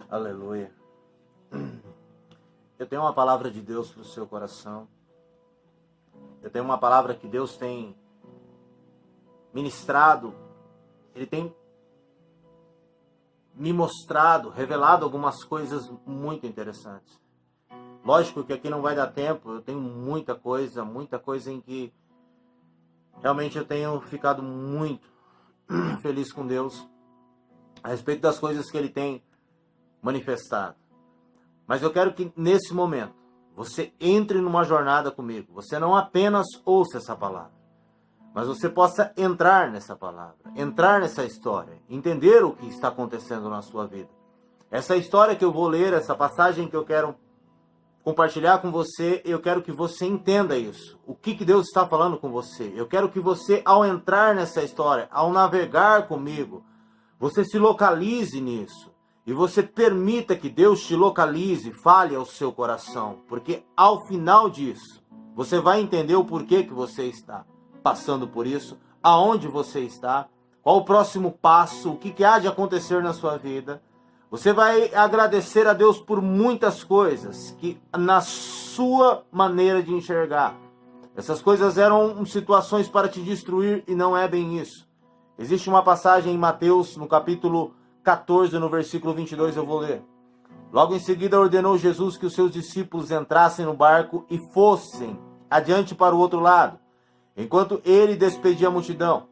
Aleluia. Eu tenho uma palavra de Deus para o seu coração. Eu tenho uma palavra que Deus tem ministrado. Ele tem me mostrado, revelado algumas coisas muito interessantes. Lógico que aqui não vai dar tempo. Eu tenho muita coisa em que realmente eu tenho ficado muito feliz com Deus a respeito das coisas que Ele tem manifestado. Mas eu quero que nesse momento você entre numa jornada comigo. Você não apenas ouça essa palavra, mas você possa entrar nessa palavra, entrar nessa história, entender o que está acontecendo na sua vida. Essa história que eu vou ler, essa passagem que eu quero compartilhar com você, eu quero que você entenda isso. O que Deus está falando com você. Eu quero que você, ao entrar nessa história, ao navegar comigo, você se localize nisso. E você permita que Deus te localize, fale ao seu coração. Porque ao final disso, você vai entender o porquê que você está passando por isso, aonde você está, qual o próximo passo, o que há de acontecer na sua vida. Você vai agradecer a Deus por muitas coisas que na sua maneira de enxergar. Essas coisas eram situações para te destruir e não é bem isso. Existe uma passagem em Mateus, no capítulo 14, no versículo 22, eu vou ler. Logo em seguida ordenou Jesus que os seus discípulos entrassem no barco e fossem adiante para o outro lado, enquanto ele despedia a multidão.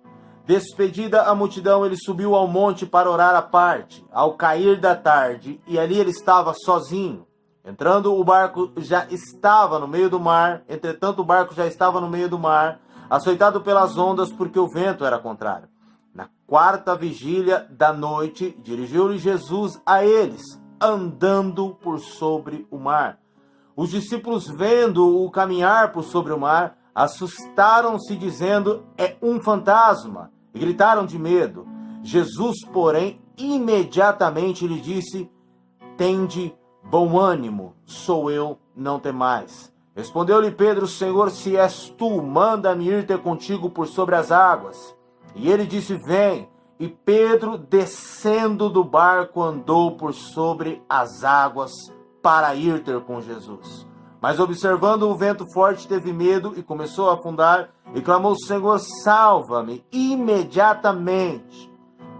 Despedida a multidão, ele subiu ao monte para orar à parte, ao cair da tarde, e ali ele estava sozinho. Entrando, o barco já estava no meio do mar, entretanto o barco já estava no meio do mar, açoitado pelas ondas, porque o vento era contrário. Na quarta vigília da noite, dirigiu-lhe Jesus a eles, andando por sobre o mar. Os discípulos, vendo-o caminhar por sobre o mar, assustaram-se, dizendo: é um fantasma, e gritaram de medo. Jesus, porém, imediatamente lhe disse: tende bom ânimo, sou eu, não temais. Respondeu-lhe Pedro: Senhor, se és tu, manda-me ir ter contigo por sobre as águas. E ele disse: vem. E Pedro, descendo do barco, andou por sobre as águas para ir ter com Jesus. Mas observando o vento forte, teve medo e começou a afundar, e clamou: Senhor, salva-me! Imediatamente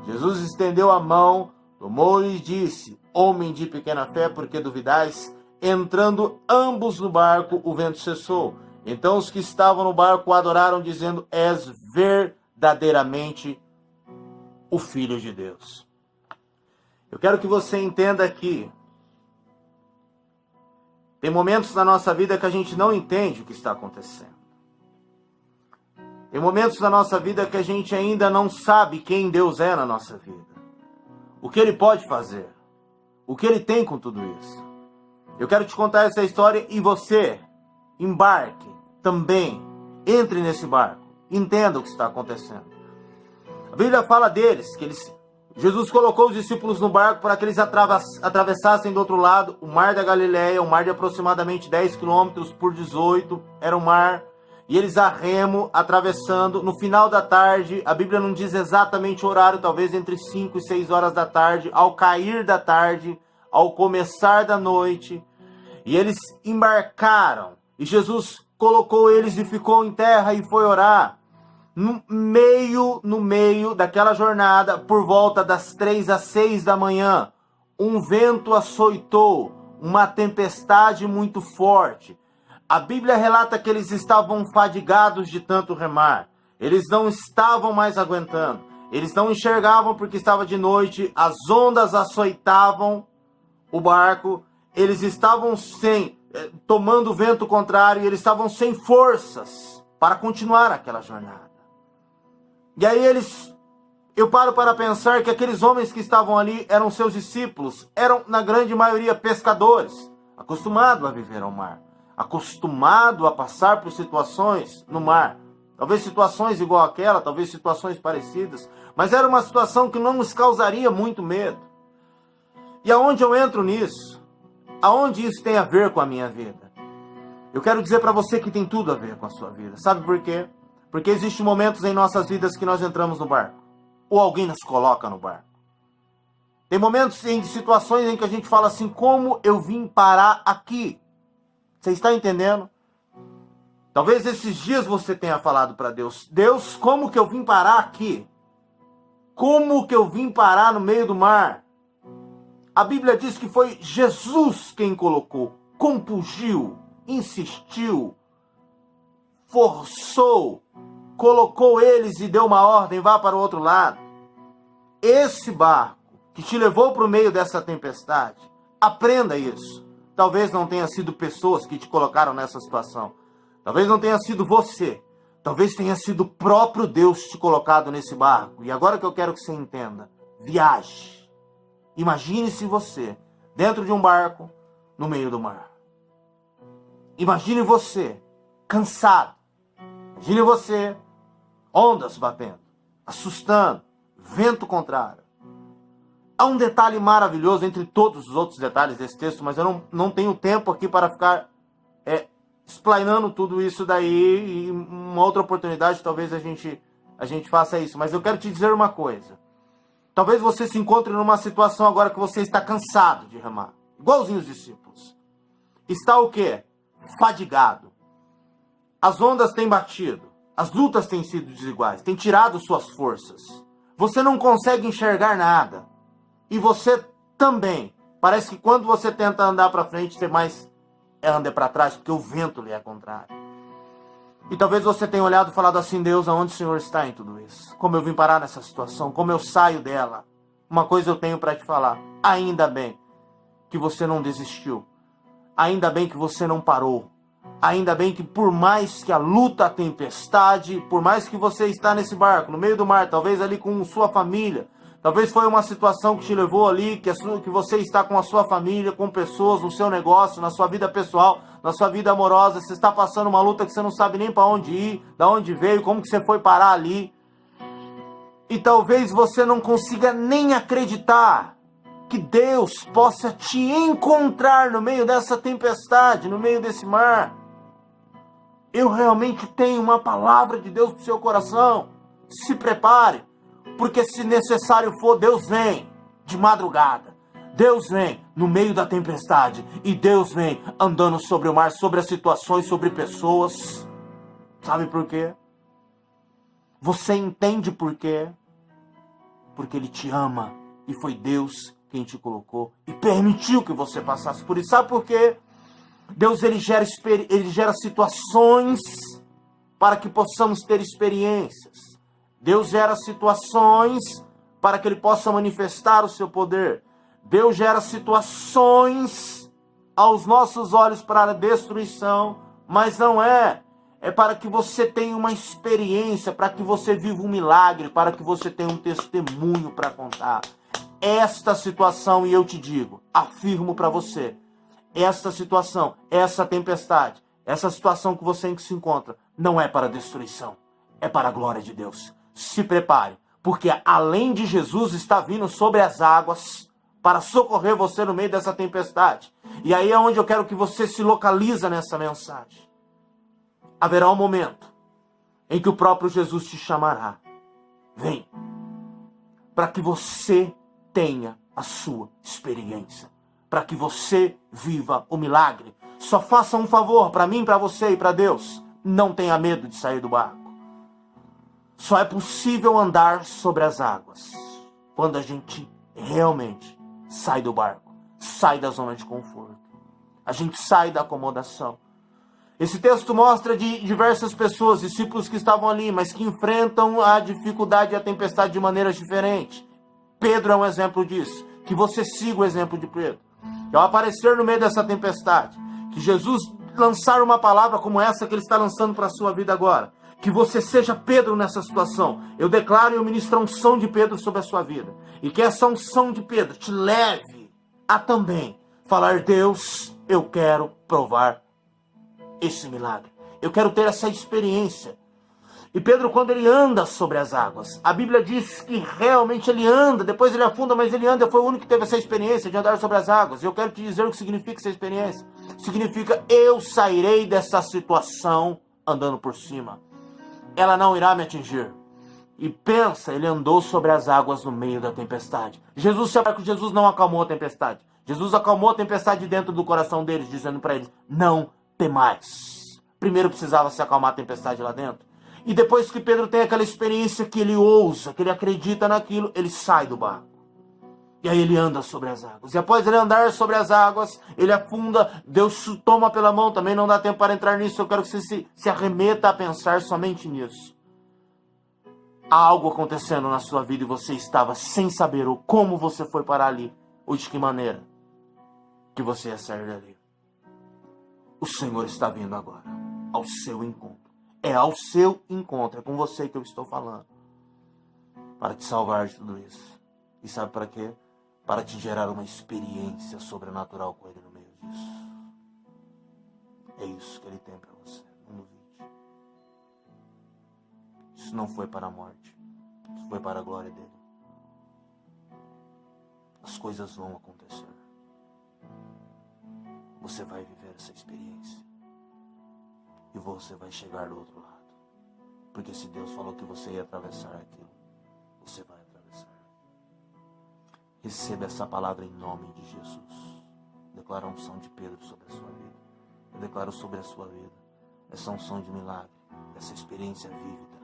Jesus estendeu a mão, tomou-lhe e disse: homem de pequena fé, por que duvidais? Entrando ambos no barco, o vento cessou. Então os que estavam no barco o adoraram, dizendo: és verdadeiramente o Filho de Deus. Eu quero que você entenda que tem momentos na nossa vida que a gente não entende o que está acontecendo. Tem momentos na nossa vida que a gente ainda não sabe quem Deus é na nossa vida. O que Ele pode fazer. O que Ele tem com tudo isso. Eu quero te contar essa história e você embarque também. Entre nesse barco. Entenda o que está acontecendo. A Bíblia fala deles, Jesus colocou os discípulos no barco para que eles atravessassem do outro lado o mar da Galileia, um mar de aproximadamente 10 quilômetros por 18, era um mar, e eles a remo, atravessando, no final da tarde, a Bíblia não diz exatamente o horário, talvez entre 5 e 6 horas da tarde, ao cair da tarde, ao começar da noite, e eles embarcaram, e Jesus colocou eles e ficou em terra e foi orar. No meio daquela jornada, por volta das 3 às 6 da manhã, um vento açoitou, uma tempestade muito forte. A Bíblia relata que eles estavam fadigados de tanto remar. Eles não estavam mais aguentando. Eles não enxergavam porque estava de noite, as ondas açoitavam o barco, eles estavam tomando vento contrário, e eles estavam sem forças para continuar aquela jornada. E aí eu paro para pensar que aqueles homens que estavam ali eram seus discípulos, eram na grande maioria pescadores, acostumados a viver ao mar, acostumados a passar por situações no mar, talvez situações igual àquela, talvez situações parecidas, mas era uma situação que não nos causaria muito medo. E aonde eu entro nisso? Aonde isso tem a ver com a minha vida? Eu quero dizer para você que tem tudo a ver com a sua vida. Sabe por quê? Porque existem momentos em nossas vidas que nós entramos no barco. Ou alguém nos coloca no barco. Tem momentos em situações em que a gente fala assim, como eu vim parar aqui? Você está entendendo? Talvez esses dias você tenha falado para Deus, Deus, como que eu vim parar aqui? Como que eu vim parar no meio do mar? A Bíblia diz que foi Jesus quem colocou, compungiu, insistiu, forçou, colocou eles e deu uma ordem, vá para o outro lado. Esse barco que te levou para o meio dessa tempestade, aprenda isso. Talvez não tenha sido pessoas que te colocaram nessa situação. Talvez não tenha sido você. Talvez tenha sido o próprio Deus te colocado nesse barco. E agora que eu quero que você entenda, viaje. Imagine-se você dentro de um barco no meio do mar. Imagine você cansado. Imagine você ondas batendo, assustando, vento contrário. Há um detalhe maravilhoso entre todos os outros detalhes desse texto, mas eu não tenho tempo aqui para ficar explanando tudo isso daí, e uma outra oportunidade talvez a gente faça isso. Mas eu quero te dizer uma coisa. Talvez você se encontre numa situação agora que você está cansado de remar. Igualzinho os discípulos. Está o quê? Fadigado. As ondas têm batido. As lutas têm sido desiguais. Têm tirado suas forças. Você não consegue enxergar nada. E você também. Parece que quando você tenta andar para frente, você mais anda para trás, porque o vento lhe é contrário. E talvez você tenha olhado e falado assim, Deus, aonde o Senhor está em tudo isso? Como eu vim parar nessa situação? Como eu saio dela? Uma coisa eu tenho para te falar. Ainda bem que você não desistiu. Ainda bem que você não parou. Ainda bem que por mais que a luta, a tempestade, por mais que você está nesse barco, no meio do mar, talvez ali com sua família, talvez foi uma situação que te levou ali, que você está com a sua família, com pessoas, no seu negócio, na sua vida pessoal, na sua vida amorosa, você está passando uma luta que você não sabe nem para onde ir, de onde veio, como que você foi parar ali. E talvez você não consiga nem acreditar que Deus possa te encontrar no meio dessa tempestade, no meio desse mar. Eu realmente tenho uma palavra de Deus para o seu coração. Se prepare. Porque se necessário for, Deus vem de madrugada. Deus vem no meio da tempestade. E Deus vem andando sobre o mar, sobre as situações, sobre pessoas. Sabe por quê? Você entende por quê? Porque Ele te ama. E foi Deus quem te colocou. E permitiu que você passasse por isso. Sabe por quê? Deus ele gera situações para que possamos ter experiências. Deus gera situações para que Ele possa manifestar o seu poder. Deus gera situações aos nossos olhos para a destruição, mas não é. É para que você tenha uma experiência, para que você viva um milagre, para que você tenha um testemunho para contar. Esta situação, e eu te digo, afirmo para você, esta situação, essa tempestade, essa situação que você se encontra, não é para destruição, é para a glória de Deus. Se prepare, porque além de Jesus está vindo sobre as águas para socorrer você no meio dessa tempestade. E aí é onde eu quero que você se localiza nessa mensagem. Haverá um momento em que o próprio Jesus te chamará. Vem, para que você tenha a sua experiência, para que você viva o milagre. Só faça um favor para mim, para você e para Deus. Não tenha medo de sair do barco. Só é possível andar sobre as águas quando a gente realmente sai do barco, sai da zona de conforto. A gente sai da acomodação. Esse texto mostra de diversas pessoas, discípulos que estavam ali, mas que enfrentam a dificuldade e a tempestade de maneiras diferentes. Pedro é um exemplo disso. Que você siga o exemplo de Pedro. Que ao aparecer no meio dessa tempestade, que Jesus lançar uma palavra como essa que Ele está lançando para a sua vida agora, que você seja Pedro nessa situação. Eu declaro e eu ministro a unção de Pedro sobre a sua vida. E que essa unção de Pedro te leve a também falar, Deus, eu quero provar esse milagre. Eu quero ter essa experiência. E Pedro, quando ele anda sobre as águas, a Bíblia diz que realmente ele anda, depois ele afunda, mas ele anda. Foi o único que teve essa experiência de andar sobre as águas. E eu quero te dizer o que significa essa experiência. Significa, eu sairei dessa situação andando por cima. Ela não irá me atingir. E pensa, ele andou sobre as águas no meio da tempestade. Jesus não acalmou a tempestade. Jesus acalmou a tempestade dentro do coração deles, dizendo para eles, não temais. Primeiro precisava se acalmar a tempestade lá dentro. E depois que Pedro tem aquela experiência que ele ousa, que ele acredita naquilo, ele sai do barco. E aí ele anda sobre as águas. E após ele andar sobre as águas, ele afunda, Deus toma pela mão, também não dá tempo para entrar nisso, eu quero que você se arremeta a pensar somente nisso. Há algo acontecendo na sua vida e você estava sem saber ou como você foi parar ali, ou de que maneira que você ia sair dali. O Senhor está vindo agora, ao seu encontro. É ao seu encontro, é com você que eu estou falando. Para te salvar de tudo isso. E sabe para quê? Para te gerar uma experiência sobrenatural com Ele no meio disso. É isso que Ele tem para você, não duvide. Isso não foi para a morte, isso foi para a glória dEle. As coisas vão acontecer. Você vai viver essa experiência. E você vai chegar do outro lado. Porque se Deus falou que você ia atravessar aquilo, você vai atravessar. Receba essa palavra em nome de Jesus. Declaro a unção de Pedro sobre a sua vida. Eu declaro sobre a sua vida essa unção de milagre, essa experiência vívida,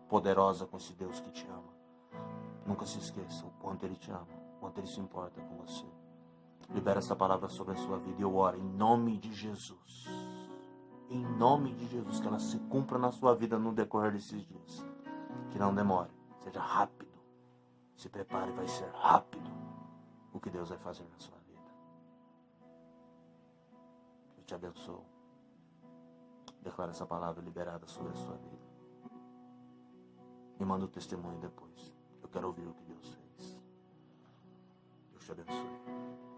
poderosa com esse Deus que te ama. Nunca se esqueça o quanto Ele te ama, o quanto Ele se importa com você. Libera essa palavra sobre a sua vida e eu oro em nome de Jesus. Em nome de Jesus, que ela se cumpra na sua vida no decorrer desses dias. Que não demore, seja rápido. Se prepare, vai ser rápido o que Deus vai fazer na sua vida. Eu te abençoo. Declara essa palavra liberada sobre a sua vida. Me manda o testemunho depois. Eu quero ouvir o que Deus fez. Deus te abençoe.